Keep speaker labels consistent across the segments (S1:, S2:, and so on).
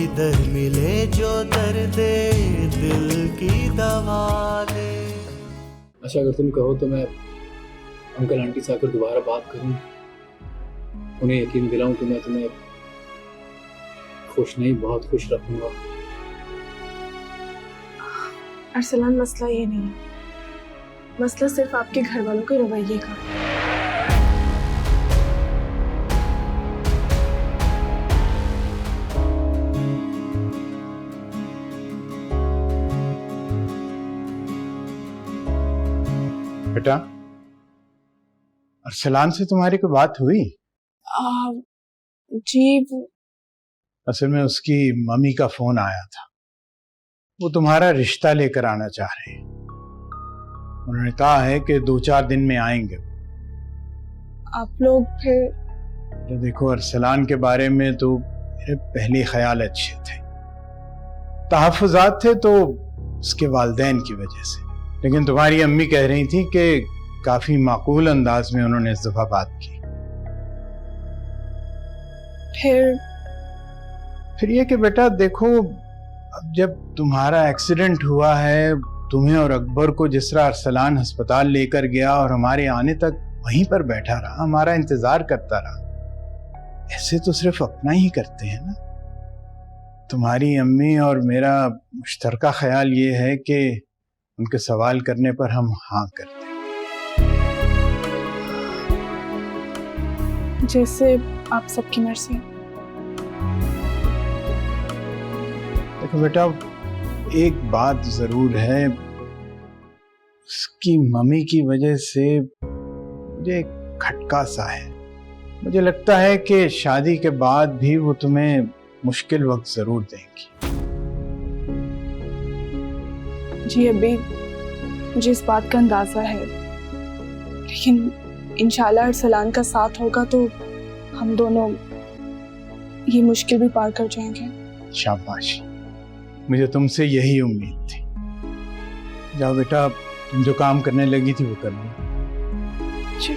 S1: किधर मिले जो दर्द दिल की दवा दे।
S2: अच्छा, अगर तुम कहो तो मैं अंकल आंटी से आकर दोबारा बात करूं, उन्हें यकीन दिलाऊं कि मैं तुम्हें खुश नहीं बहुत खुश रखूंगा।
S3: अरसलान, मसला ये नहीं है, मसला सिर्फ आपके घर वालों के रवैये का।
S4: बेटा, अरसलान से तुम्हारी कोई बात हुई?
S3: जी,
S4: असल में उसकी मम्मी का फोन आया था, वो तुम्हारा रिश्ता लेकर आना चाह रहे हैं। उन्होंने कहा है कि 2-4 दिन में आएंगे।
S3: आप लोग फिर?
S4: तो देखो, अरसलान के बारे में तो मेरे पहले ख्याल अच्छे थे, तहफ़्फ़ुज़ात थे तो उसके वालिदैन की वजह से, लेकिन तुम्हारी अम्मी कह रही थी कि काफी माकूल अंदाज में उन्होंने इस दफा बात की। फिर ये कि बेटा देखो, अब जब तुम्हारा एक्सीडेंट हुआ है, तुम्हें और अकबर को जिस तरह अरसलान अस्पताल लेकर गया और हमारे आने तक वहीं पर बैठा रहा, हमारा इंतजार करता रहा, ऐसे तो सिर्फ अपना ही करते हैं ना। तुम्हारी अम्मी और मेरा मुश्तरका ख्याल ये है कि उनके सवाल करने पर हम हाँ करते हैं।
S3: जैसे आप सबकी मर्जी।
S4: देखो बेटा, एक बात जरूर है, उसकी मम्मी की वजह से मुझे एक खटका सा है। मुझे लगता है कि शादी के बाद भी वो तुम्हें मुश्किल वक्त जरूर देंगी।
S3: जी अभी मुझे इस बात का अंदाजा है, लेकिन इंशाल्लाह अरसलान का साथ होगा तो हम दोनों ये मुश्किल भी पार कर जाएंगे।
S4: शाबाश, मुझे तुमसे यही उम्मीद थी। जाओ बेटा, तुम जो काम करने लगी थी वो कर लो।
S3: जी।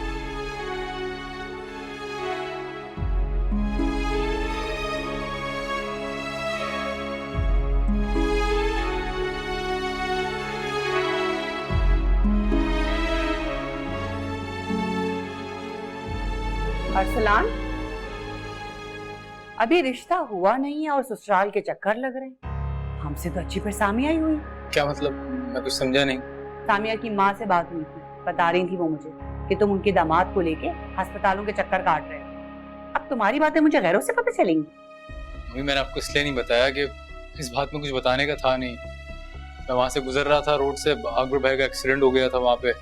S5: अरसलान, अभी रिश्ता हुआ नहीं है और ससुराल के चक्कर लग रहे हैं। हमसे तो अच्छी फिर सामिया ही हुई।
S2: क्या मतलब? मैं कुछ समझा नहीं।
S5: सामिया की माँ से बात हुई थी, बता रही थी वो मुझे कि तुम उनके दामाद को लेके अस्पतालों के चक्कर काट रहे हो। अब तुम्हारी बातें मुझे गैरों से पता चलेंगी।
S2: मम्मी, मैंने आपको इसलिए नहीं बताया कि इस बात में कुछ बताने का था नहीं। मैं वहां से गुजर रहा था, रोड से, अकबर भाई का एक्सीडेंट हो गया था वहां पे,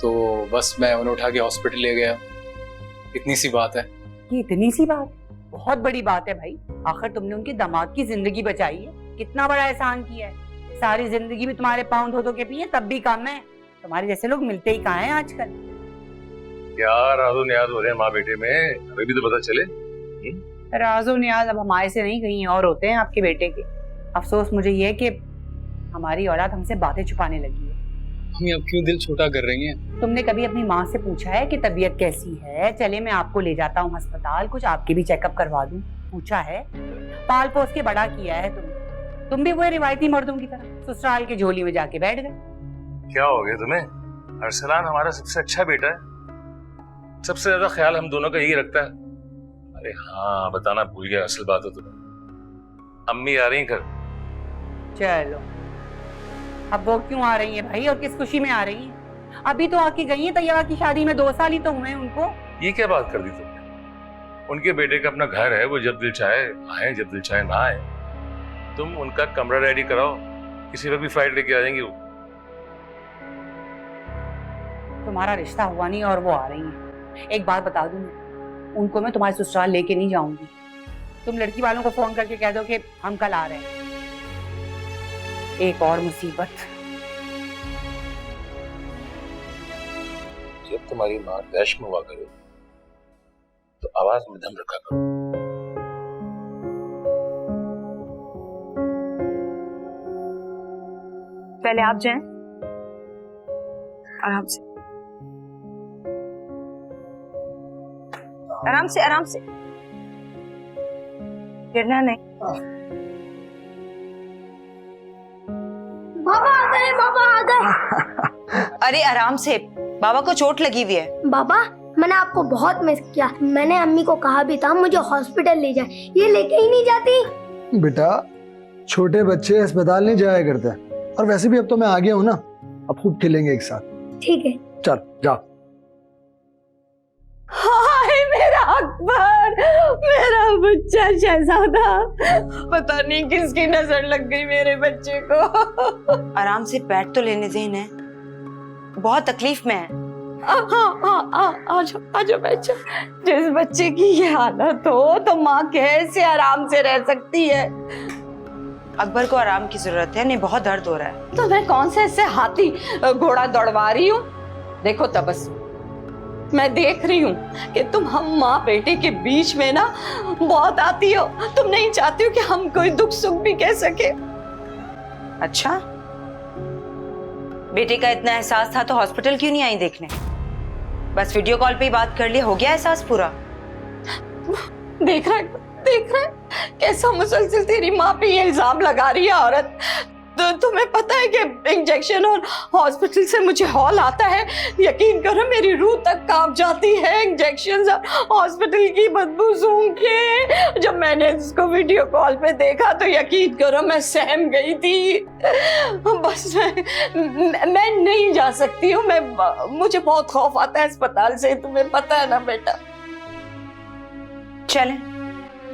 S2: तो बस मैं उन्हें उठा के हॉस्पिटल ले गया। इतनी सी बात है।
S5: ये इतनी सी बात? बहुत बड़ी बात है भाई। आखिर तुमने उनके दामाद की जिंदगी बचाई है, कितना बड़ा एहसान किया है। सारी जिंदगी भी तुम्हारे पाँव धो धो के पिए तब भी कम है। तुम्हारे जैसे लोग मिलते ही कहाँ हैं आजकल।
S6: क्या राजो नियाज हो रहे हैं माँ बेटे में, हमें भी तो पता चले।
S5: राजो नियाज अब हमारे से नहीं कहीं और होते हैं आपके बेटे के। अफसोस मुझे ये है कि हमारी औलाद हमसे बातें छुपाने लगी है।
S2: मम्मी, अब क्यों दिल छोटा कर रही हैं?
S5: तुमने कभी अपनी माँ से पूछा है कि तबीयत कैसी है, चले मैं आपको ले जाता हूँ अस्पताल, कुछ आपके भी चेकअप करवा दूं? पूछा है? पाल पोस के बड़ा किया है तुमने। तुम भी वो रिवायती मर्दों की तरह ससुराल के झोली में जाके बैठ गए।
S6: क्या हो गया तुम्हें? अरसलान हमारा सबसे अच्छा बेटा है, सबसे ज्यादा ख्याल हम दोनों का यही रखता है। अरे हाँ, बताना भूल गया, असल बात है तुम्हें, अम्मी आ रही घर।
S5: चलो, अब वो क्यों आ रही है भाई, और किस खुशी में आ रही है? अभी तो आके गई है तैयबा की शादी में, 2 साल ही तो हुए उनको।
S6: ये क्या बात कर दी तुमने? उनके बेटे का अपना घर है, वो जब दिल चाहे आए, जब दिल चाहे ना आए। तुम उनका कमरा रेडी कराओ, किसी वक्त भी फ्लाइट लेके आ जाएंगी वो।
S5: तुम्हारा रिश्ता हुआ नहीं और वो आ रही है। एक बात बता दूं, उनको मैं तुम्हारे ससुराल लेके नहीं जाऊंगी। तुम लड़की वालों को फोन करके कह दो कि हम कल आ रहे हैं। एक और मुसीबत।
S6: जब तुम्हारी माँ दैश में हुआ करे तो आवाज में दम रखा करो।
S3: पहले आप जाएं, आराम से, आराम से, आराम से, गिरना नहीं।
S7: बाबा आ गए, बाबा आ गए।
S8: अरे आराम से, बाबा को चोट लगी हुई है।
S7: बाबा मैंने आपको बहुत मिस किया। मैंने अम्मी को कहा भी था मुझे हॉस्पिटल ले जाए, ये लेके ही नहीं जाती।
S9: बेटा छोटे बच्चे अस्पताल नहीं जाया करते, और वैसे भी अब तो मैं आ गया हूँ ना, अब खूब खेलेंगे एक साथ।
S7: ठीक है।
S9: चल जा।
S5: हाय मेरा अकबर, मेरा बच्चा शहजादा, पता नहीं किसकी नजर लग गई मेरे बच्चे को।
S8: आराम से बैठ तो लेने दे इन्हें, बहुत तकलीफ में है।
S5: आजो बच्चा। जिस बच्चे की ये हालत हो तो माँ कैसे आराम से रह सकती है।
S8: अकबर को आराम की जरूरत है, नहीं बहुत दर्द हो रहा है।
S5: तो मैं कौन से ऐसे हाथी घोड़ा दौड़वा रही हूँ? देखो तबस, मैं देख रही हूँ कि तुम हम माँ बेटे के बीच में ना बहुत आती हो। तुम नहीं चाहती हो कि हम कोई दुख सुख भी कह सके।
S8: अच्छा, बेटे का इतना एहसास था तो हॉस्पिटल क्यों नहीं आई देखने? बस वीडियो कॉल पे ही बात कर लिया, हो गया एहसास पूरा?
S5: देख रहा है कैसा मुसलसल तेरी माँ पे ये इल्जाम लगा रही है औरत। तो तुम्हें पता है कि इंजेक्शन और हॉस्पिटल से मुझे हॉल आता है। यकीन करो मेरी रूह तक कांप जाती है इंजेक्शन और हॉस्पिटल की बदबू सूंघ के। जब मैंने इसको वीडियो कॉल पे देखा तो यकीन करो मैं सहम गई थी। बस मैं नहीं जा सकती हूँ। मुझे बहुत खौफ आता है अस्पताल से, तुम्हें पता है ना बेटा।
S8: चलें,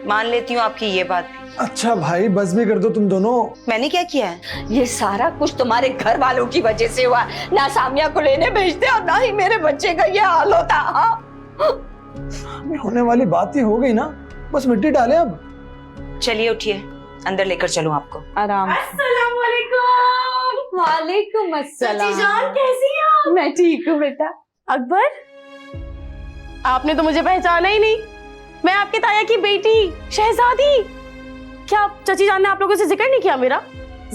S8: मान लेती हूँ आपकी ये बात भी।
S9: अच्छा भाई बस भी कर दो तुम दोनों।
S8: मैंने क्या किया है?
S5: ये सारा कुछ तुम्हारे घर वालों की वजह से हुआ। ना सामिया को लेने भेजते और ना ही मेरे बच्चे का ये हाल होता।
S9: होने वाली बात ही हो गई ना, बस मिट्टी डाले अब।
S8: चलिए उठिए, अंदर लेकर चलूं आपको।
S5: आराम।
S7: अस्सलाम वालेकुम।
S5: वालेकुम अस्सलाम।
S7: चाची जान कैसी हो?
S5: मैं ठीक हूँ बेटा।
S10: अकबर, आपने तो मुझे पहचाना ही नहीं। मैं आपके ताया की बेटी शहजादी। क्या चाची जान ने आप लोगों से जिक्र नहीं किया मेरा?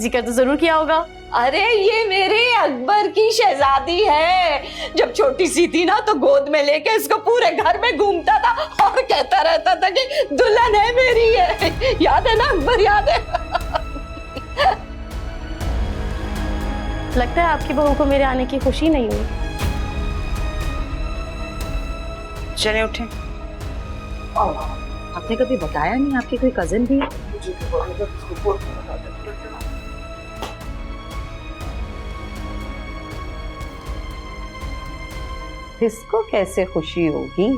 S10: जिक्र तो जरूर किया होगा।
S5: अरे ये मेरे अकबर की शहजादी है। जब छोटी सी थी ना तो गोद में लेके इसको पूरे घर में घूमता था और कहता रहता था कि दुल्हन है मेरी है। याद है ना अकबर, याद है?
S10: लगता है आपकी बहू को मेरे आने की खुशी नहीं हुई।
S8: चलें उठें। आपने कभी बताया नहीं आपकी कोई कजिन भी है?
S5: इसको कैसे खुशी होगी?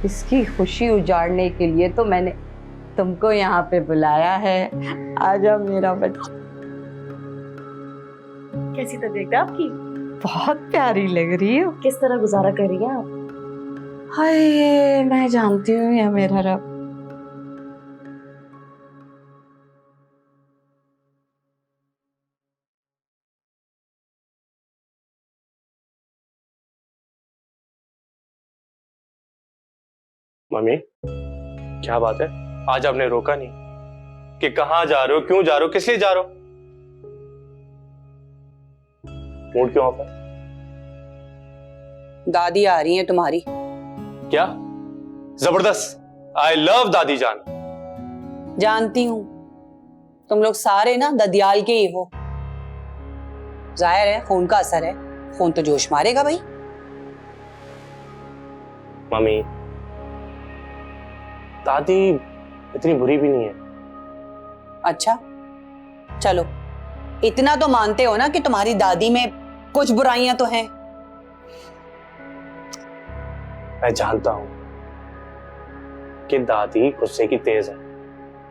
S5: इसकी खुशी उजाड़ने के लिए तो मैंने तुमको यहाँ पे बुलाया है। आजा मेरा बच्चा।
S10: कैसी तबीयत है आपकी?
S5: बहुत प्यारी लग रही हो।
S10: किस तरह गुजारा कर रही हैं आप?
S5: हाय मैं जानती हूँ या मेरा रब।
S11: मम्मी क्या बात है, आज आपने रोका नहीं कि कहाँ जा रहे हो, क्यों जा रहे हो, किस लिए जा रहे हो? मूड क्यों ऑफ है?
S8: दादी आ रही है तुम्हारी।
S11: क्या जबरदस्त, आई लव दादी जान।
S8: जानती हूँ तुम लोग सारे ना ददियाल के ही हो। जाहिर है खून का असर है, खून तो जोश मारेगा भाई।
S11: मम्मी दादी इतनी बुरी भी नहीं है।
S8: अच्छा चलो, इतना तो मानते हो ना कि तुम्हारी दादी में कुछ बुराइयां तो हैं।
S11: मैं जानता हूं कि दादी गुस्से की तेज है,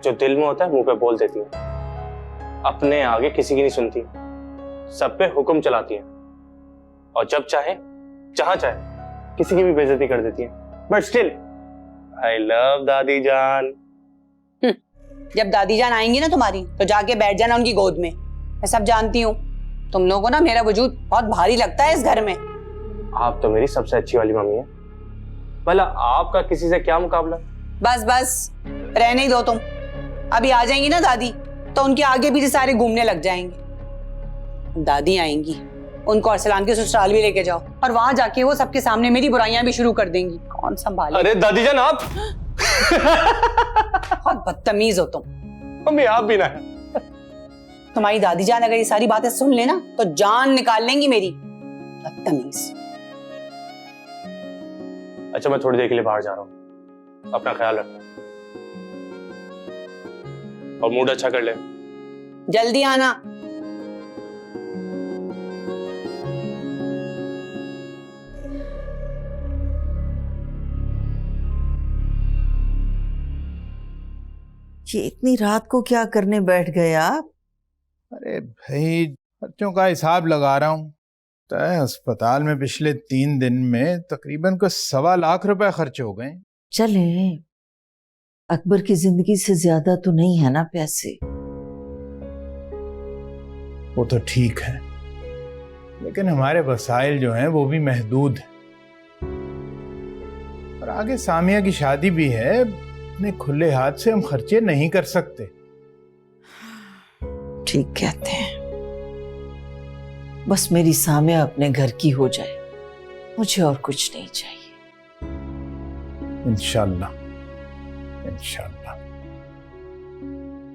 S11: जो दिल में होता है मुंह पे बोल देती है, अपने आगे किसी की नहीं सुनती, सब पे हुक्म चलाती है और जब चाहे जहां चाहे किसी की भी बेइज्जती कर देती है। बट स्टिल आई लव दादी जान।
S8: जब दादी जान आएंगी ना तुम्हारी तो जाके बैठ जाना उनकी गोद में। मैं सब जानती हूँ, तुम लोगों को ना मेरा वजूद बहुत भारी लगता है इस घर में।
S11: आप तो मेरी सबसे अच्छी वाली मम्मी है, भला आपका किसी से क्या मुकाबला?
S8: बस बस रहने ही दो तुम। अभी आ जाएंगी ना दादी तो उनके आगे पीछे सारे घूमने लग जाएंगे। दादी आएंगी, उनको अरसलान के ससुराल भी लेके जाओ और वहां जाके वो सबके सामने मेरी बुराइयां भी शुरू कर देंगी। कौन संभाले?
S11: अरे दादी जान आप
S8: बहुत बदतमीज हो तुम।
S11: मम्मी आप भी ना है।
S8: तुम्हारी दादी जान अगर ये सारी बातें सुन लेना तो जान निकाल लेंगी मेरी। बदतमीज।
S11: अच्छा मैं थोड़ी देर के लिए बाहर जा रहा हूँ, अपना ख्याल रखना और मूड अच्छा कर ले।
S8: जल्दी आना।
S1: ये इतनी रात को क्या करने बैठ गए आप?
S4: अरे भाई, खर्चों का हिसाब लगा रहा हूँ। तय अस्पताल में पिछले 3 दिन में तकरीबन को 1.25 लाख रुपए खर्च हो गए।
S1: चले, अकबर की जिंदगी से ज्यादा तो नहीं है ना पैसे।
S4: वो तो ठीक है, लेकिन हमारे वसाइल जो हैं वो भी महदूद हैं। और आगे सामिया की शादी भी है, इतने खुले हाथ से हम खर्चे नहीं कर सकते।
S1: ठीक कहते हैं। बस मेरी सामिया अपने घर की हो जाए, मुझे और कुछ नहीं चाहिए।
S4: इंशाल्लाह, इंशाल्लाह।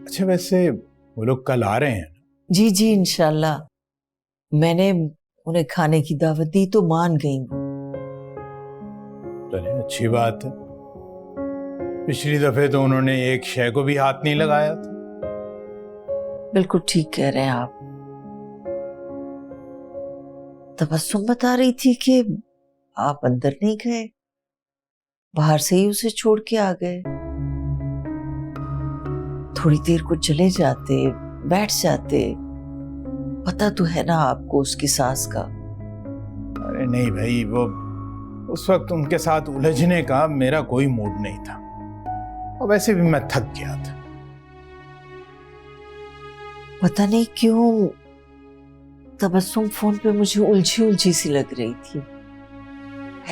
S4: अच्छा वैसे वो लोग कल आ रहे हैं?
S1: जी जी इंशाल्लाह। मैंने उन्हें खाने की दावत दी तो मान गई।
S4: चलिए अच्छी बात है। पिछली दफे तो उन्होंने एक शय को भी हाथ नहीं लगाया था।
S1: बिल्कुल ठीक कह रहे हैं आप। तबस्सुम बता रही थी कि आप अंदर नहीं गए, बाहर से ही उसे छोड़ के आ गए। थोड़ी देर को चले जाते, बैठ जाते। पता तो है ना आपको उसकी सास का।
S4: अरे नहीं भाई, वो उस वक्त उनके साथ उलझने का मेरा कोई मूड नहीं था, और वैसे भी मैं थक गया था।
S1: पता नहीं क्यों तबस्सुम फोन पे मुझे उलझी उलझी सी लग रही थी,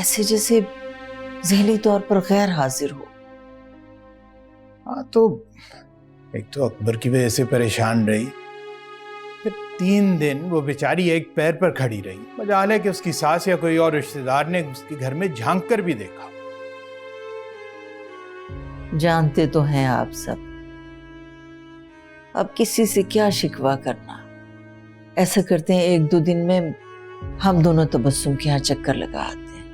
S1: ऐसे जैसे ज़हनी तौर पर गैर हाजिर हो।
S4: हाँ तो एक तो अकबर की वजह से परेशान रही, फिर 3 दिन वो बेचारी एक पैर पर खड़ी रही। मजाल है कि उसकी सास या कोई और रिश्तेदार ने उसके घर में झांक कर भी देखा।
S1: जानते तो हैं आप सब, अब किसी से क्या शिकवा करना। ऐसा करते हैं 1-2 दिन में हम दोनों तबस्सुम के यहाँ चक्कर लगा आते हैं।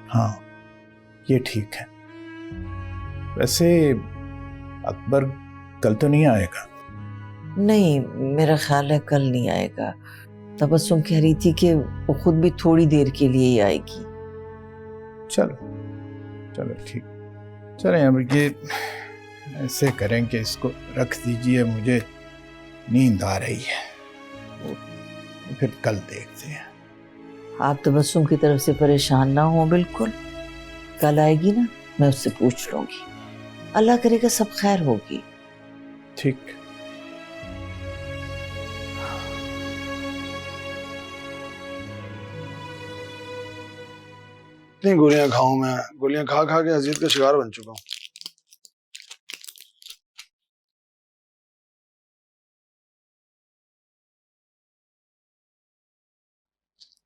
S4: हाँ ये ठीक है। वैसे अकबर कल तो नहीं आएगा?
S1: नहीं, मेरा ख्याल है कल नहीं आएगा। तबस्सुम कह रही थी कि वो खुद भी थोड़ी देर के लिए ही आएगी।
S4: चलो चलो ठीक। चलें अब ये ऐसे करें कि इसको रख दीजिए, मुझे नींद आ रही है, वो फिर कल देखते हैं।
S1: आप तबस्सुम की तरफ से परेशान ना हो बिल्कुल। कल आएगी ना, मैं उससे पूछ लूंगी। अल्लाह करेगा सब खैर होगी।
S4: ठीक।
S9: इतनी गोलियां खाऊं मैं, गोलियां खा खा के अजीत का शिकार बन चुका हूं।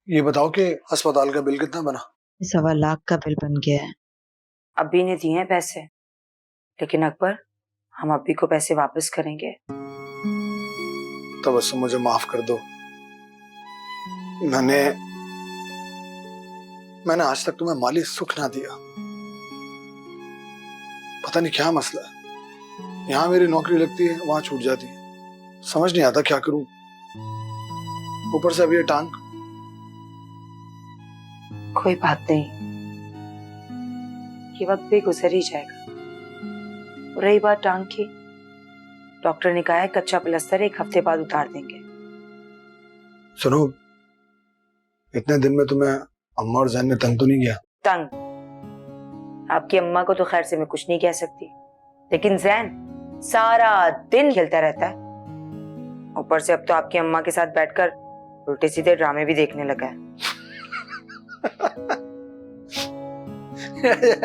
S9: ये बताओ कि अस्पताल का बिल कितना बना?
S1: 1.25 लाख का बिल बन गया है।
S8: अब्बी ने दिए हैं पैसे, लेकिन अकबर हम अब्बी को पैसे वापस करेंगे।
S9: तबस्सुम मुझे माफ कर दो। मैंने आज तक तुम्हें माली सुख ना दिया। पता नहीं क्या मसला है, यहाँ मेरी नौकरी लगती है, वहां छूट जाती है। समझ नहीं आता क्या करूं। ऊपर से अब ये टांग।
S8: कोई बात नहीं, ये वक्त भी गुजर ही जाएगा। और रही बात टांग की, डॉक्टर ने कहा है कच्चा प्लास्टर 1 हफ्ते बाद उतार देंगे।
S9: सुनो, इतने दिन में तुम्हें अम्मा और जैन ने तंग तो नहीं किया?
S8: तंग आपकी अम्मा को तो खैर से मैं कुछ नहीं कह सकती, लेकिन जैन सारा दिन खेलता रहता है। ऊपर से अब तो आपकी अम्मा के साथ बैठकर उल्टे सीधे ड्रामे भी देखने लगा है।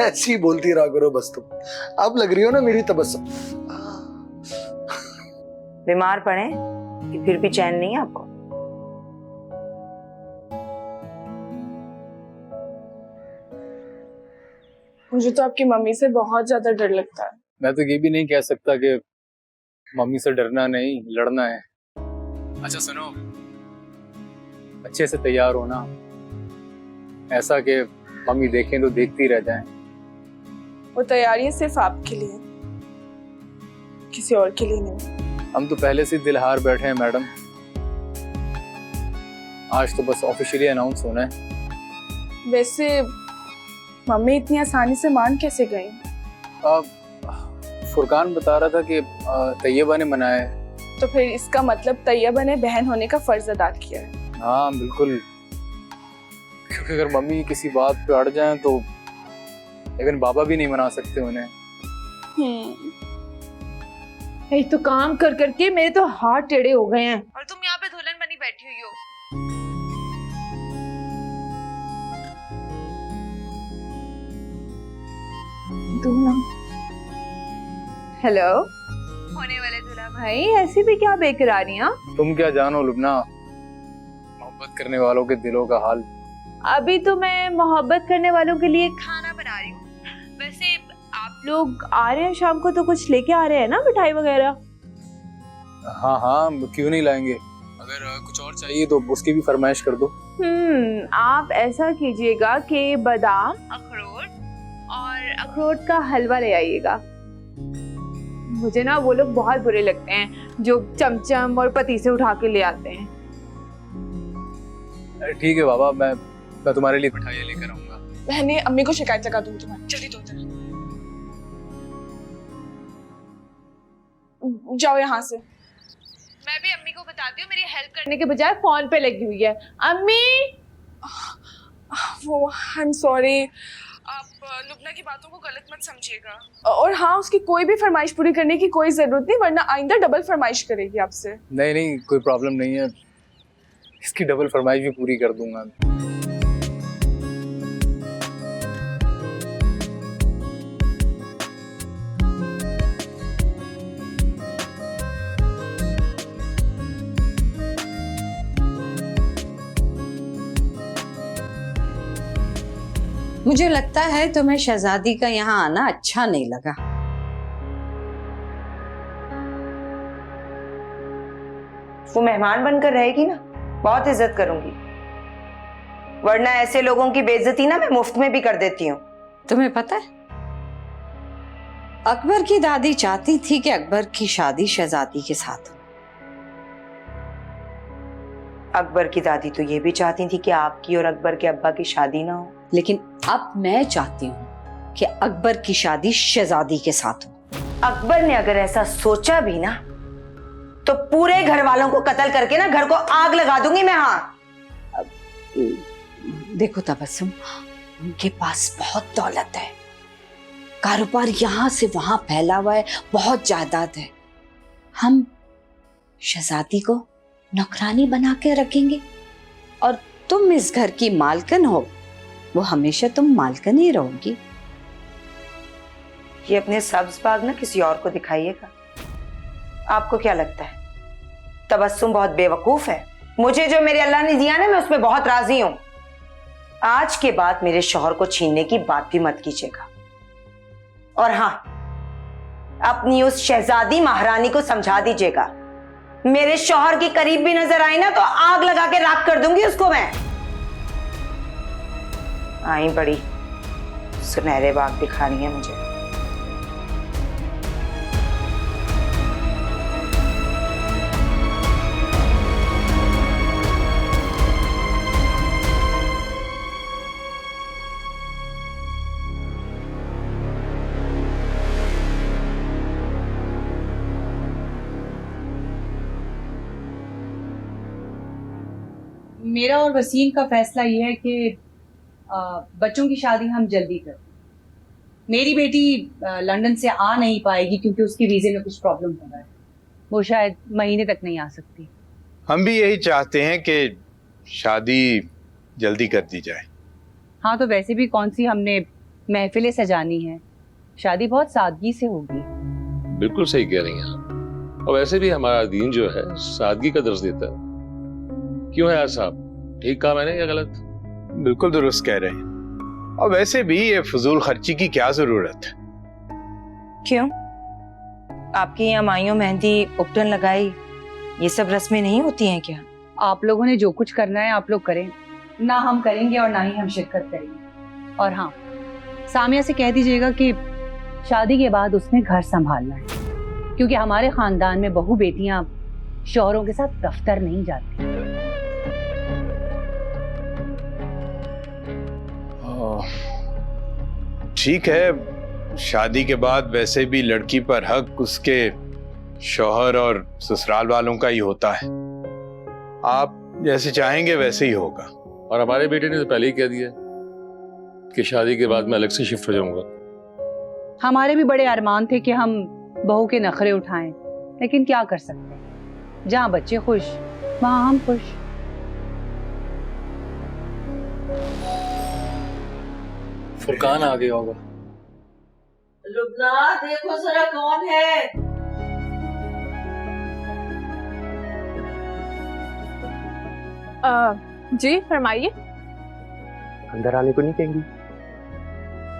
S9: ऐसी बोलती रहा करो बस तुम। अब लग रही हो ना मेरी तबस्सुम।
S8: बीमार पड़े कि फिर भी चैन नहीं है आपको?
S3: मुझे तो आपकी मम्मी से बहुत ज्यादा डर लगता है।
S2: मैं तो ये भी नहीं कह सकता कि मम्मी से डरना नहीं, लड़ना है। अच्छा सुनो, अच्छे से तैयार होना, ऐसा कि मम्मी देखें तो देखती रह जाएं।
S3: वो तैयारियां सिर्फ आपके लिए, किसी और के लिए नहीं।
S2: हम तो पहले से दिल हार बैठे हैं मैडम, आज तो बस ऑफिशियली अनाउंस होना है।
S3: वैसे मम्मी इतनी आसानी से मान कैसे गई?
S2: फुरकान बता रहा था कि तैयबा ने मनाया है।
S3: तो फिर इसका मतलब तैयबा ने बहन होने का फर्ज अदा किया है।
S2: हाँ बिल्कुल, क्योंकि अगर मम्मी किसी बात पे अड़ जाएं तो इवन बाबा भी नहीं मना सकते उन्हें।
S10: एक तो काम कर करके मेरे तो हाथ टेढ़े हो गए हैं और तुम यहाँ पे दुल्हन बनी बैठी हुई हो। हेलो, होने वाले दूल्हा भाई, ऐसी भी क्या बेकरारियां?
S2: तुम क्या जानो लुबना मोहब्बत करने वालों के दिलों का हाल।
S10: अभी तो मैं मोहब्बत करने वालों के लिए खाना बना रही हूँ। वैसे आप लोग आ रहे हैं शाम को तो कुछ लेके आ रहे हैं ना, मिठाई वगैरह?
S2: हाँ हाँ, क्यों नहीं लाएंगे। अगर कुछ और चाहिए तो उसकी भी फरमाइश कर दो।
S10: आप ऐसा कीजिएगा कि बादाम, अखरोट और अखरोट का हलवा ले आइएगा। मुझे ना वो लोग बहुत बुरे लगते हैं जो चमचम और पतीसे उठा के ले आते हैं।
S2: ठीक है बाबा, मैं तुम्हारे लिए मिठाइयाँ लेकर आऊंगा।
S3: बहने अम्मी को शिकायत लगा दूंगी तुम्हारी। जल्दी दो जरा, जाओ यहाँ से।
S10: मैं भी अम्मी को बताती हूँ, मेरी हेल्प करने के बजाय फोन पे लगी हुई है। अम्मी,
S3: वो आई एम सॉरी, आप लुबना की बातों को गलत मत समझिएगा। और हाँ, उसकी कोई भी फरमाइश पूरी करने की कोई जरूरत नहीं, वरना आइंदा डबल फरमाइश करेगी आपसे।
S2: नहीं नहीं, कोई प्रॉब्लम नहीं है, इसकी डबल फरमाइश भी पूरी कर दूंगा।
S8: मुझे लगता है तुम्हें शहजादी का यहाँ आना अच्छा नहीं लगा।
S12: वो मेहमान बनकर रहेगी ना, बहुत इज्जत करूंगी, वरना ऐसे लोगों की बेइज्जती ना मैं मुफ्त में भी कर देती हूँ।
S8: तुम्हें पता है, अकबर की दादी चाहती थी कि अकबर की शादी शहजादी के साथ हो।
S12: अकबर की दादी तो ये भी चाहती थी कि आपकी और अकबर के अब्बा की शादी ना हो।
S8: लेकिन अब मैं चाहती हूँ कि अकबर की शादी शहजादी के साथ हो।
S12: अकबर ने अगर ऐसा सोचा भी ना तो पूरे घर वालों को कत्ल करके ना घर को आग लगा दूंगी मैं। हाँ,
S8: देखो तबस्सुम, उनके पास बहुत दौलत है, कारोबार यहाँ से वहां फैला हुआ है, बहुत जायदाद है। हम शहजादी को नौकरानी बना के रखेंगे और तुम इस घर की मालकिन हो, वो हमेशा तुम मालकिन ही रहोगी।
S12: ये अपने सब्ज बाग ना किसी और को दिखाइएगा। आपको क्या लगता है तबस्सुम बहुत बेवकूफ है? मुझे जो मेरे अल्लाह ने दिया ना, मैं उसमें बहुत राजी हूं। आज के बाद मेरे शौहर को छीनने की बात भी मत कीजिएगा। और हाँ, अपनी उस शहजादी महारानी को समझा दीजिएगा, मेरे शौहर की करीब भी नजर आई ना तो आग लगा के राख कर दूंगी उसको मैं। आई बड़ी सुनहरे बाग दिखानी है मुझे।
S5: मेरा और वसीम का फैसला ये है कि बच्चों की शादी हम जल्दी करें। मेरी बेटी लंदन से आ नहीं पाएगी क्योंकि उसकी वीज़े में कुछ प्रॉब्लम हो रहा है, वो शायद महीने तक नहीं आ सकती।
S4: हम भी यही चाहते हैं कि शादी जल्दी कर दी जाए।
S5: हाँ, तो वैसे भी कौन सी हमने महफिलें सजानी है, शादी बहुत सादगी से होगी।
S6: बिल्कुल सही कह रही हैं आप, और वैसे भी हमारा दीन जो है सादगी का दर्ज देता है। क्यों है यार साहब, ठीक कहा मैंने या गलत?
S4: बिल्कुल दुरुस्त कह रहे हैं। और वैसे भी ये फजूल खर्ची की क्या जरूरत है?
S12: क्यों? आपके यहाँ माइयों मेहंदी उपटन लगाई ये सब रस्में नहीं होती हैं क्या?
S5: आप लोगों ने जो कुछ करना है आप लोग करें, ना हम करेंगे और ना ही हम शिरकत करेंगे। और हाँ, सामिया से कह दीजिएगा कि शादी के बाद उसने घर संभालना है, क्योंकि हमारे खानदान में बहू बेटियां शौहरों के साथ दफ्तर नहीं जाती।
S4: ठीक है, शादी के बाद वैसे भी लड़की पर हक उसके शौहर और ससुराल वालों का ही होता है। आप जैसे चाहेंगे वैसे ही होगा।
S6: और हमारे बेटे ने तो पहले ही कह दिया कि शादी के बाद मैं अलग से शिफ्ट हो जाऊंगा।
S5: हमारे भी बड़े अरमान थे कि हम बहू के नखरे उठाएं, लेकिन क्या कर सकते हैं, जहाँ बच्चे खुश वहाँ हम खुश।
S2: फुरकान आ गया होगा।
S1: लुबना देखो जरा कौन है।
S10: जी फरमाइए।
S11: अंदर आने को नहीं कहेंगी?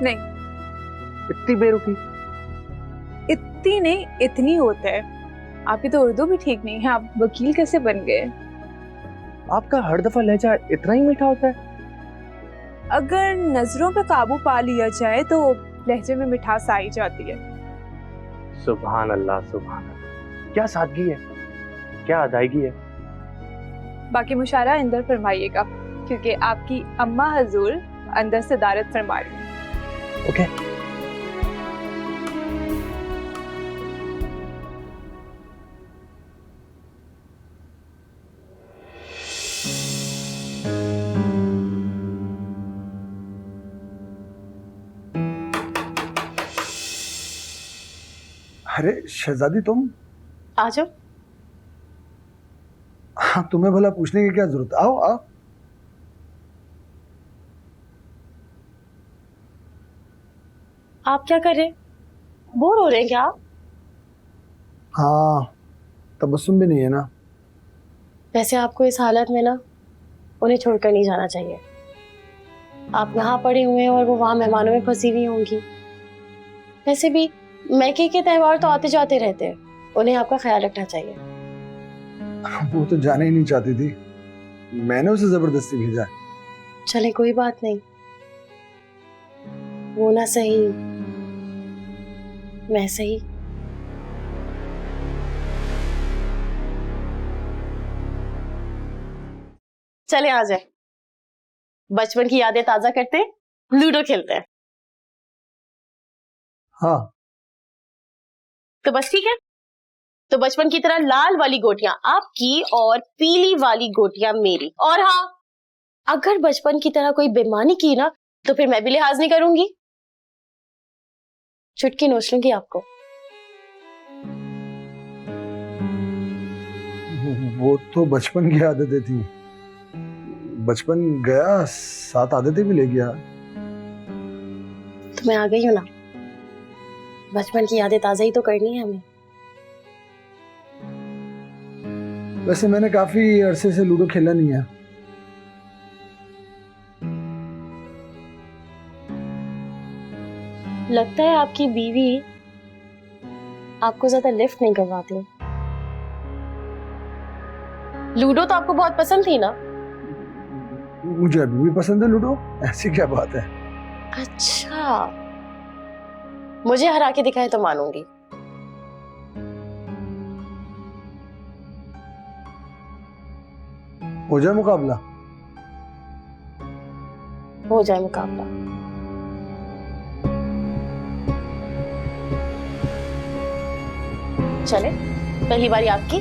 S10: नहीं।
S11: इतनी बेरुखी?
S10: इतनी नहीं, इतनी होता है। आपकी तो उर्दू भी ठीक नहीं है, आप वकील कैसे बन गए?
S11: आपका हर दफा लहजा इतना ही मीठा होता है?
S10: अगर नजरों पे काबू पा लिया जाए तो लहजे में मिठास आ ही जाती है।
S11: सुभान अल्लाह, सुभान अल्लाह। क्या सादगी है, क्या अदायगी है।
S10: बाकी मुशारा अंदर फरमाइएगा, क्योंकि आपकी अम्मा हजूर अंदर से दारत फरमा रही हैं।
S11: ओके।
S9: अरे शहजादी तुम
S3: आ जाओ।
S9: हाँ, तुम्हें भला पूछने की क्या जरूरत, आओ आओ।
S3: आप क्या कर रहे हैं? बोर हो रहे हैं क्या आप?
S9: हाँ, तबस्सुम भी नहीं है ना।
S3: वैसे आपको इस हालत में ना उन्हें छोड़कर नहीं जाना चाहिए। आप यहाँ पड़े हुए हैं और वो वहाँ मेहमानों में फंसी हुई होंगी। वैसे भी मैके के त्योहार तो आते जाते रहते हैं, उन्हें आपका ख्याल रखना चाहिए।
S9: वो तो जाने ही नहीं चाहती थी, मैंने उसे जबरदस्ती भेजा।
S3: चले कोई बात नहीं, वो ना सही मैं सही। चले आ जाए, बचपन की यादें ताजा करते हैं, लूडो खेलते हैं।
S9: हाँ
S3: तो बस ठीक है, तो बचपन की तरह लाल वाली गोटियां आपकी और पीली वाली गोटियां मेरी। और हाँ, अगर बचपन की तरह कोई बेईमानी की ना तो फिर मैं भी लिहाज नहीं करूंगी, चुटकी नोच लूंगी आपको।
S9: वो तो बचपन की आदतें थी, बचपन गया, साथ आदतें भी ले गया।
S3: तो मैं आ गई हूं ना, बचपन की यादें ताजा ही तो करनी है हमें।
S9: वैसे मैंने काफी अरसे से लूडो खेला नहीं है।
S3: लगता है आपकी बीवी आपको ज्यादा लिफ्ट नहीं करवाती। लूडो तो आपको बहुत पसंद थी ना?
S9: मुझे अभी भी पसंद है लूडो, ऐसी क्या बात है।
S3: अच्छा, मुझे हरा के दिखाए तो मानूंगी।
S9: हो जाए मुकाबला?
S3: हो जाए मुकाबला। चले, पहली बारी आपकी।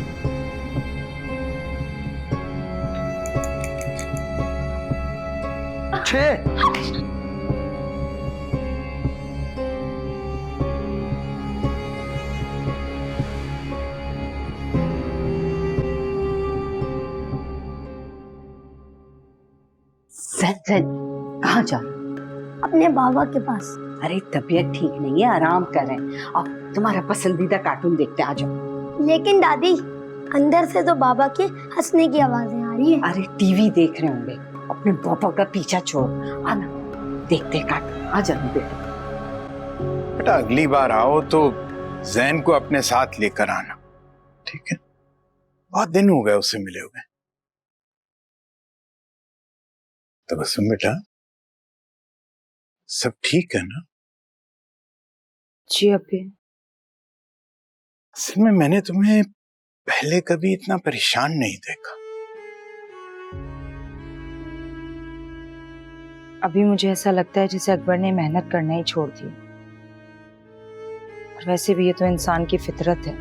S9: छह।
S5: कहाँ जा?
S7: अपने बाबा के पास।
S5: अरे तबीयत ठीक नहीं है, आराम कर रहे हैं। अब तुम्हारा पसंदीदा कार्टून देखते, आ जाओ।
S7: लेकिन दादी, अंदर से तो बाबा के हंसने की आवाजें आ रही है।
S5: अरे टीवी देख रहे होंगे, अपने पापा का पीछा छोड़, आना देखते कार्टून। आ जाओ बेटा।
S4: बेटा अगली बार आओ तो जैन को अपने साथ लेकर आना, ठीक है? बहुत दिन हो गए उससे मिले हुए। तबस्सुम बेटा, सब ठीक है ना?
S10: जी अभी
S4: असल में मैंने तुम्हें पहले कभी इतना परेशान नहीं देखा।
S13: अभी मुझे ऐसा लगता है जैसे अकबर ने मेहनत करना ही छोड़ दी। और वैसे भी ये तो इंसान की फितरत है,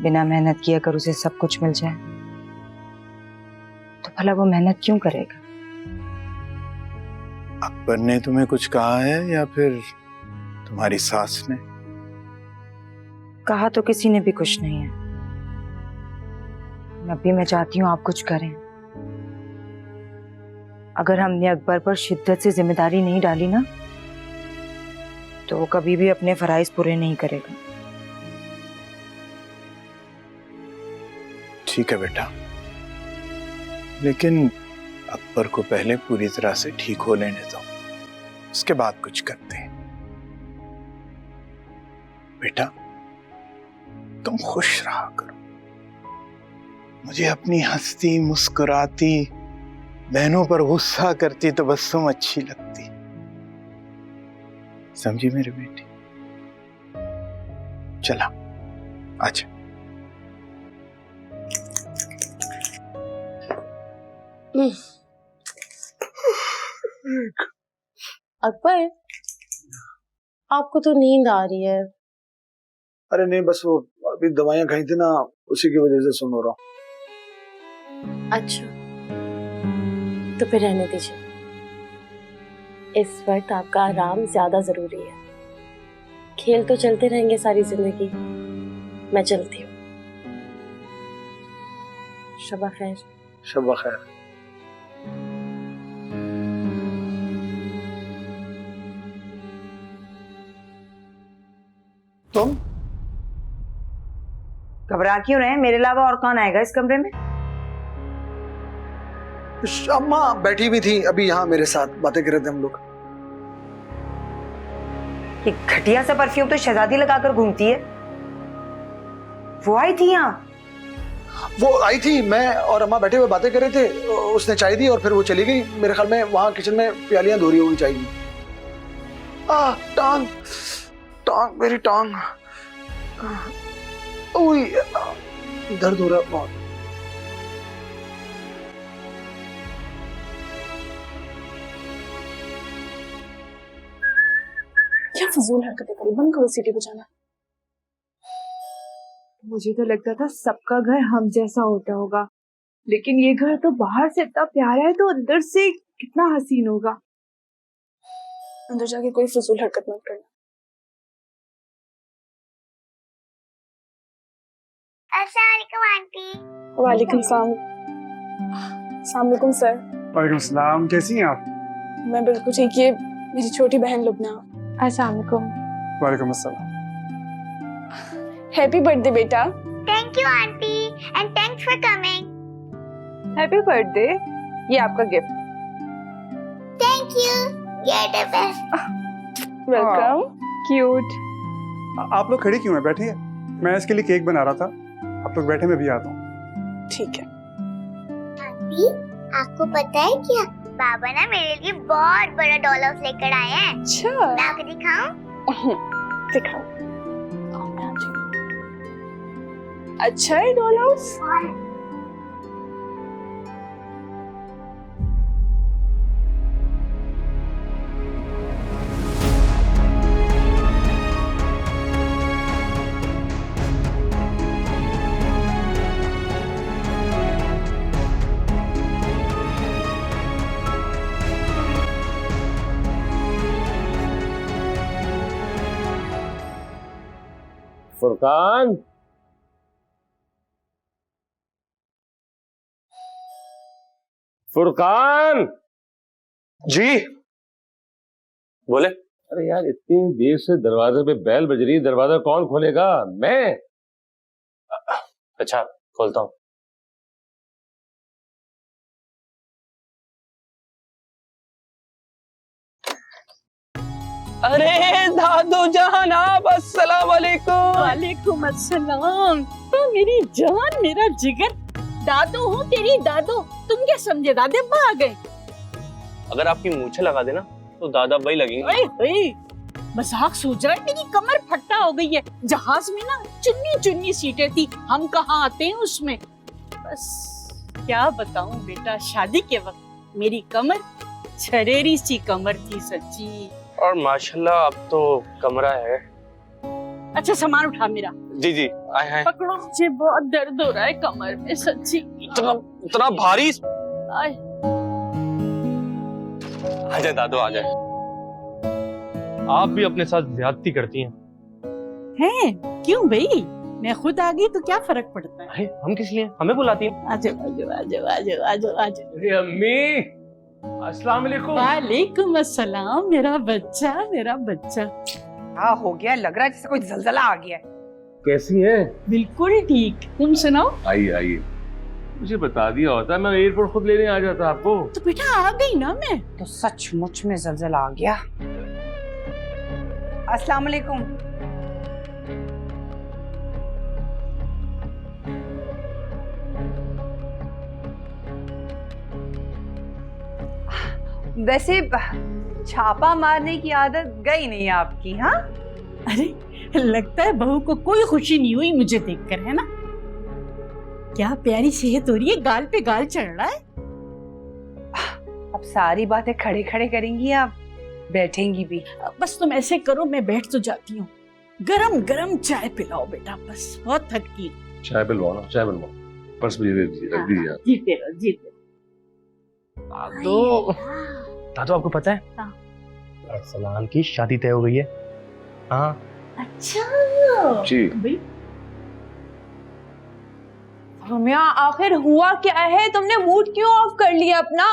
S13: बिना मेहनत किए अगर उसे सब कुछ मिल जाए तो भला वो मेहनत क्यों करेगा?
S4: अकबर ने तुम्हें कुछ कहा है या फिर तुम्हारी सास ने?
S13: कहा तो किसी ने भी कुछ नहीं है। अभी मैं चाहती हूँ आप कुछ करें। अगर हमने अकबर पर शिद्दत से जिम्मेदारी नहीं डाली ना, तो वो कभी भी अपने फराइज पूरे नहीं करेगा।
S4: ठीक है बेटा, लेकिन अकबर को पहले पूरी तरह से ठीक हो लेने दो, उसके बाद कुछ करते हैं। बेटा, तुम खुश रहा करो। मुझे अपनी हंसती मुस्कुराती, बहनों पर गुस्सा करती तबस्सुम अच्छी लगती। समझी मेरी बेटी? चला, अच्छा।
S14: अकबर, आपको तो नींद आ रही है।
S9: अरे नहीं, बस वो अभी दवाइयां खाई थी ना, उसी की वजह से सुन हो रहा हूँ।
S14: अच्छा, तो फिर रहने दीजिए। इस वक्त आपका आराम ज्यादा जरूरी है। खेल तो चलते रहेंगे सारी जिंदगी। मैं चलती हूँ। शबा खैर।
S9: शबा खैर। तुम
S12: घबरा क्यों रहे हैं? मेरे अलावा और कौन आएगा इस कमरे में?
S9: अम्मा बैठी भी थी अभी यहाँ मेरे साथ, बातें कर रहे थे हम लोग।
S12: ये घटिया सा परफ्यूम तो शहजादी लगाकर घूमती है। वो आई थी यहाँ?
S9: वो आई थी, मैं और अम्मा बैठे हुए बातें कर रहे थे, उसने चाय दी और फिर वो चली गई। मेरे ख्याल में वहां किचन में प्यालियां धो रही होगी चाय की। टांग टांग, मेरी टांग, ओए दर्द हो रहा है बहुत।
S3: क्या फजूल हरकतें करी, बंद करो सीटी बजाना।
S10: मुझे तो लगता था सबका घर हम जैसा होता होगा, लेकिन ये घर तो बाहर से इतना प्यारा है तो अंदर से कितना हसीन होगा।
S3: अंदर जाके कोई फजूल हरकत मत करना।
S7: अस्सलाम आंटी।
S3: वालेकुम सलाम। सलाम सर।
S15: वालेकुम सलाम, कैसी हैं आप?
S3: मैं बिल्कुल ठीक। ये मेरी छोटी बहन लुबना।
S10: अस्सलाम वालेकुम।
S15: वालेकुम अस्सलाम।
S3: हैप्पी बर्थडे बेटा।
S7: Thank you aunty and thanks for coming.
S10: Happy birthday, ये आपका gift.
S7: Thank you, get it best.
S3: Welcome.
S10: Cute.
S15: आप लोग खड़ी क्यों हैं? बैठिए, मैं इसके लिए केक बना रहा था। आप लोग बैठे, मैं भी आता हूँ।
S3: ठीक है।
S7: आंटी, आपको पता है क्या, बाबा ना मेरे लिए बहुत बड़ा डॉल हाउस लेकर आए हैं।
S3: अच्छा,
S7: मैं आपको दिखाऊं?
S3: दिखाओ। अच्छा है डॉल हाउस।
S6: फुरकान, फुरकान
S11: जी बोले।
S6: अरे यार, इतनी देर से दरवाजे पे बैल बज रही है, दरवाजा कौन खोलेगा? मैं।
S11: अच्छा, खोलता हूँ। अरे दादू जान आप, अस्सलाम वालेकुम।
S16: वालेकुम अस्सलाम। तो मेरी जान, मेरा जिगर, दादू हूँ तेरी दादू। तुम क्या समझे दादी अब्बा आ गए?
S11: अगर आपकी मूछें लगा देना तो दादा भाई लगेंगे।
S16: ओए मजाक सोच रहा है? मेरी कमर फट्टा हो गई है। जहाज में ना चुन्नी चुन्नी सीटें थी, हम कहाँ आते हैं उसमें। बस क्या बताऊं बेटा, शादी के वक्त मेरी कमर छरेरी सी कमर थी सच्ची।
S11: और माशाल्लाह अब तो कमरा है।
S16: अच्छा सामान उठा मेरा।
S11: जी जी आए हैं।
S16: पकड़ो, मुझे बहुत दर्द हो रहा है कमर में सच्ची।
S11: इतना भारी।
S16: आए।
S11: आ जाए दादू आ जाए। आप भी अपने साथ ज्यादती करती हैं।
S16: हैं? क्यों भाई? मैं खुद आ गई तो क्या फर्क पड़ता है?
S11: अरे हम किस लिए, हमें बुलाती हैं।
S16: आजो आजो आजो आजो आजो आजो।
S6: अरे अम्मी, अस्सलाम वालेकुम।
S16: वालेकुम अस्सलाम। मेरा बच्चा, मेरा बच्चा।
S5: हाँ हो गया, लग रहा है जैसे कोई जलजला आ गया है।
S6: कैसी है?
S16: बिल्कुल ठीक, तुम सुनाओ।
S6: आइए आइए, मुझे बता दिया होता मैं एयरपोर्ट खुद लेने आ जाता आपको।
S16: तो बेटा आ गई ना मैं।
S5: तो सचमुच में जलजला आ गया। अस्सलाम वालेकुम। वैसे छापा मारने की आदत गई नहीं आपकी? हाँ
S16: अरे लगता है बहू को कोई खुशी नहीं हुई मुझे देखकर, है ना? क्या प्यारी सेहत हो रही है, गाल पे गाल चढ़ रहा है।
S5: अब सारी बातें खड़े खड़े करेंगी या बैठेंगी भी?
S16: बस तुम ऐसे करो, मैं बैठ तो जाती हूँ। गरम गरम चाय पिलाओ बेटा, बस बहुत थकी हूँ।
S6: चाय पिलवाओ ना, चाय पिलवाओ। पर्स भी रख दीजिए।
S16: जीते रहो जीते
S11: दादू, दादू आपको पता है अरसलान की शादी तय हो गई है। हाँ।
S16: अच्छा
S6: जी।
S10: रम्या आखिर हुआ क्या है? तुमने मूड क्यों ऑफ कर लिया अपना?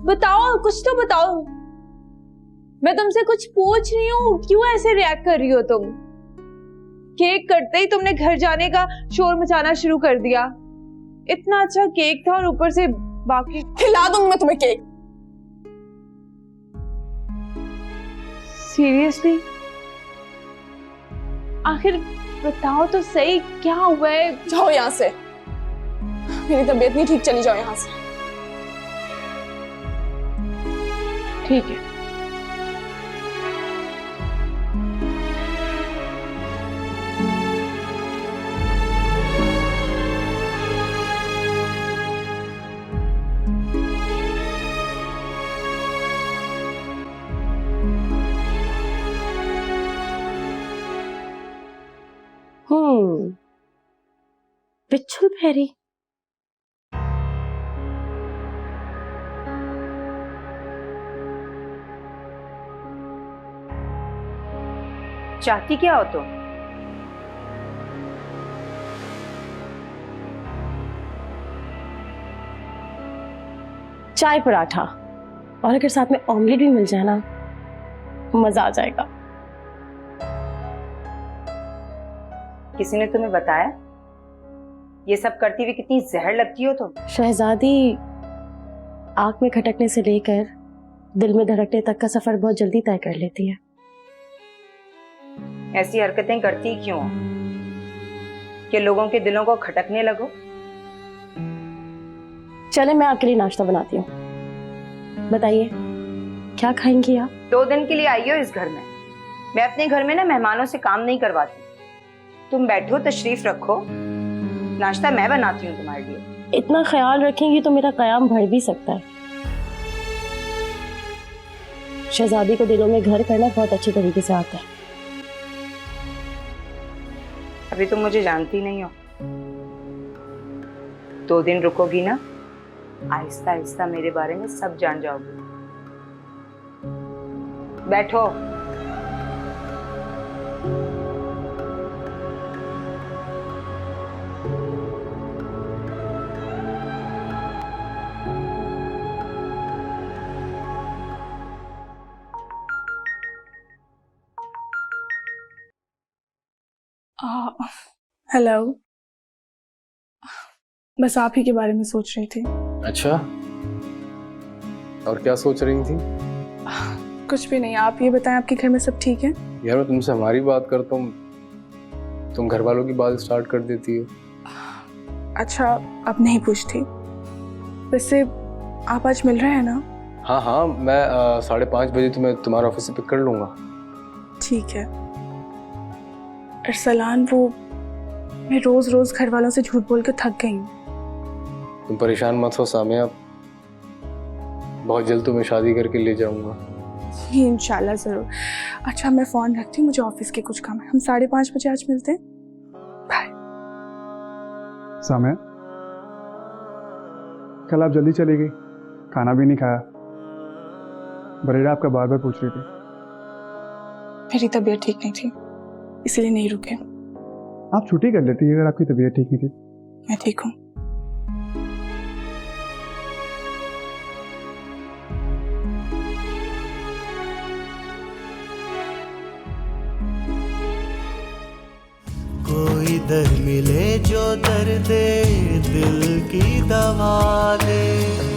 S10: बताओ, कुछ तो बताओ। मैं तुमसे कुछ पूछ रही हूँ, क्यों ऐसे रिएक्ट कर रही हो तुम? केक कटते ही तुमने घर जाने का शोर मचाना शुरू कर दिया। इतना अच्छा केक था और ऊपर से बाकी।
S3: खिला दूंगी मैं तुम्हें केक।
S10: सीरियसली? आखिर बताओ तो सही, क्या हुआ है?
S3: जाओ यहाँ से, मेरी तबीयत नहीं ठीक, चली जाओ यहाँ से।
S10: ठीक है।
S14: बिच्छू भैरी।
S12: चाहती क्या हो तुम?
S14: चाय पराठा, और अगर साथ में ऑमलेट भी मिल जाए ना, मजा आ जाएगा।
S12: किसी ने तुम्हें बताया ये सब करती हुई कितनी जहर लगती हो तुम?
S14: शहजादी आंख में खटकने से लेकर दिल में धड़कने तक का सफर बहुत जल्दी तय कर लेती है।
S12: ऐसी हरकतें करती क्यों हो कि लोगों के दिलों को खटकने लगो?
S14: चले मैं आपके लिए नाश्ता बनाती हूँ, बताइए क्या खाएंगी आप?
S12: 2 दिन के लिए आई हो इस घर में। मैं अपने घर में ना मेहमानों से काम नहीं करवाती। तुम बैठो, तशरीफ रखो, नाश्ता मैं बनाती हूँ तुम्हारे लिए।
S14: इतना ख्याल रखेंगी तो मेरा कयाम बढ़ भी सकता है। शहजादी को दिलों में घर करना बहुत अच्छे तरीके से आता है।
S12: अभी तुम मुझे जानती नहीं हो। 2 दिन रुकोगी ना, आहिस्ता आहिस्ता मेरे बारे में सब जान जाओगी। बैठो।
S3: हेलो। बस आप ही के बारे में सोच रही थी।
S2: अच्छा, और क्या सोच रही थी?
S3: कुछ भी नहीं, आप ये बताएं आपके घर में सब ठीक है?
S2: यार मैं तुमसे हमारी बात करता हूँ, तुम घर वालों की बात स्टार्ट कर देती हो।
S3: अच्छा, अब नहीं पूछती। वैसे आप आज मिल रहे हैं ना?
S2: हाँ हाँ, मैं 5:30 बजे तुम्हें तुम्हारे ऑफिस से पिक कर लूँगा।
S3: ठीक है। अरसलान, वो मैं रोज रोज घर वालों से झूठ बोल के थक गई हूँ।
S2: तुम परेशान मत हो सामिया, बहुत जल्द तुम्हें शादी करके ले जाऊंगा।
S3: जी इंशाल्लाह जरूर। अच्छा मैं फोन रखती हूँ, मुझे ऑफिस के कुछ काम है। हम 5:30 बजे आज मिलते हैं। बाय।
S15: सामिया, कल आप जल्दी चली गई, खाना भी नहीं खाया। बरेरा आपका बार बार पूछ रही थी।
S3: मेरी तबीयत ठीक नहीं थी, इसलिए नहीं रुके।
S15: आप छुट्टी कर लेती अगर आपकी तबीयत ठीक नहीं थी।
S3: मैं ठीक हूँ।
S17: कोई दर मिले जो दर्द दिल की दवा दे।